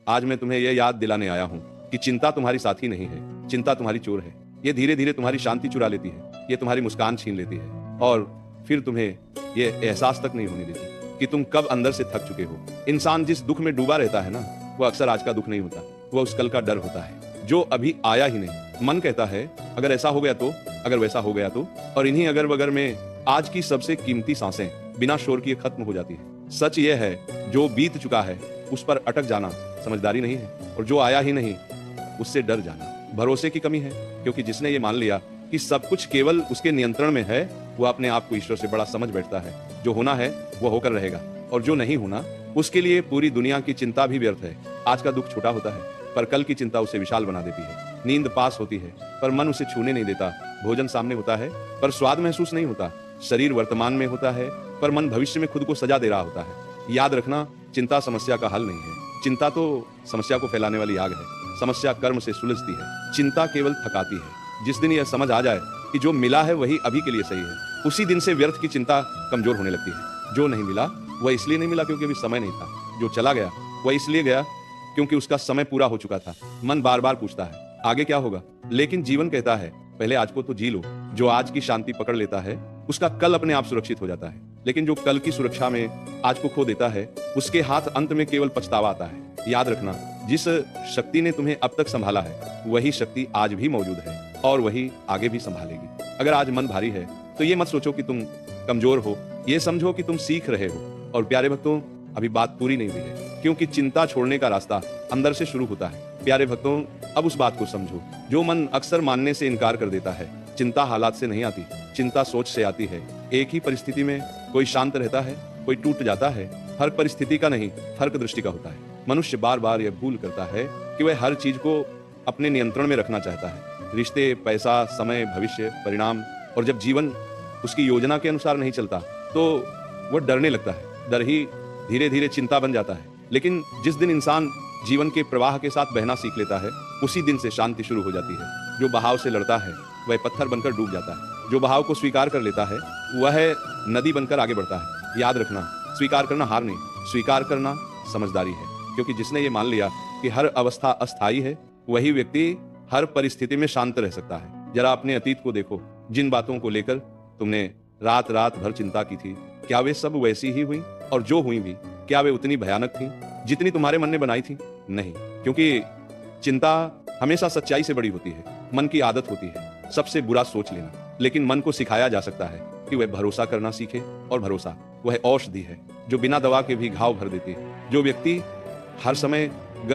आज मैं तुम्हें यह याद दिलाने आया हूँ कि चिंता तुम्हारी साथी नहीं है, चिंता तुम्हारी चोर है। ये धीरे धीरे तुम्हारी शांति चुरा लेती है, ये तुम्हारी मुस्कान छीन लेती है और फिर तुम्हें ये एहसास तक नहीं होने देती कि तुम कब अंदर से थक चुके हो। इंसान जिस दुख में डूबा रहता है ना, वो अक्सर आज का दुख नहीं होता, वो उस कल का डर होता है जो अभी आया ही नहीं। मन कहता है अगर ऐसा हो गया तो, अगर वैसा हो गया तो, और इन्हीं अगर वगर में आज की सबसे कीमती सांसें बिना शोर किए खत्म हो जाती है। सच ये है जो बीत चुका है उस पर अटक जाना समझदारी नहीं है, और जो आया ही नहीं उससे डर जाना भरोसे की कमी है। क्योंकि जिसने ये मान लिया कि सब कुछ केवल उसके नियंत्रण में है, वो अपने आप को ईश्वर से बड़ा समझ बैठता है। जो होना है वो होकर रहेगा, और जो नहीं होना उसके लिए पूरी दुनिया की चिंता भी व्यर्थ है। आज का दुख छोटा होता है, पर कल की चिंता उसे विशाल बना देती है। नींद पास होती है, पर मन उसे छूने नहीं देता। भोजन सामने होता है, पर स्वाद महसूस नहीं होता। शरीर वर्तमान में होता है, पर मन भविष्य में खुद को सजा दे रहा होता है। याद रखना, चिंता समस्या का हल नहीं है। चिंता तो समस्या को फैलाने वाली आग है। समस्या कर्म से सुलझती है, चिंता केवल थकाती है। जिस दिन यह समझ आ जाए कि जो मिला है वही अभी के लिए सही है, उसी दिन से व्यर्थ की चिंता कमजोर होने लगती है। जो नहीं मिला वह इसलिए नहीं मिला क्योंकि अभी समय नहीं था। जो चला गया वह इसलिए गया क्योंकि उसका समय पूरा हो चुका था। मन बार बार पूछता है आगे क्या होगा, लेकिन जीवन कहता है पहले आज को तो जी लो। जो आज की शांति पकड़ लेता है उसका कल अपने आप सुरक्षित हो जाता है, लेकिन जो कल की सुरक्षा में आज को खो देता है उसके हाथ अंत में केवल पछतावा आता है। याद रखना, जिस शक्ति ने तुम्हें अब तक संभाला है वही शक्ति आज भी मौजूद है और वही आगे भी संभालेगी। अगर आज मन भारी है तो ये मत सोचो कि तुम कमजोर हो, ये समझो कि तुम सीख रहे हो। और प्यारे भक्तों, अभी बात पूरी नहीं हुई है, क्योंकि चिंता छोड़ने का रास्ता अंदर से शुरू होता है। प्यारे भक्तों, अब उस बात को समझो जो मन अक्सर मानने से इनकार कर देता है। चिंता हालात से नहीं आती, चिंता सोच से आती है। एक ही परिस्थिति में कोई शांत रहता है, कोई टूट जाता है। फर्क परिस्थिति का नहीं, फर्क दृष्टि का होता है। मनुष्य बार बार यह भूल करता है कि वह हर चीज को अपने नियंत्रण में रखना चाहता है। रिश्ते, पैसा, समय, भविष्य, परिणाम। और जब जीवन उसकी योजना के अनुसार नहीं चलता तो वह डरने लगता है। डर ही धीरे धीरे चिंता बन जाता है। लेकिन जिस दिन इंसान जीवन के प्रवाह के साथ बहना सीख लेता है, उसी दिन से शांति शुरू हो जाती है। जो बहाव से लड़ता है वह पत्थर बनकर डूब जाता है। जो बहाव को स्वीकार कर लेता है वह नदी बनकर आगे बढ़ता है। याद रखना, स्वीकार करना हार नहीं, स्वीकार करना समझदारी है। क्योंकि जिसने ये मान लिया कि हर अवस्था अस्थायी है, वही व्यक्ति हर परिस्थिति में शांत रह सकता है। जरा अपने अतीत को देखो। जिन बातों को लेकर तुमने रात रात भर चिंता की थी, क्या वे सब वैसी ही हुई? और जो हुई भी, क्या वे उतनी भयानक थी जितनी तुम्हारे मन ने बनाई थी? नहीं, क्योंकि चिंता हमेशा सच्चाई से बड़ी होती है। मन की आदत होती है सबसे बुरा सोच लेना, लेकिन मन को सिखाया जा सकता है कि वह भरोसा करना सीखे। और भरोसा वह औषधि है जो बिना दवा के भी घाव भर देती है। जो व्यक्ति हर समय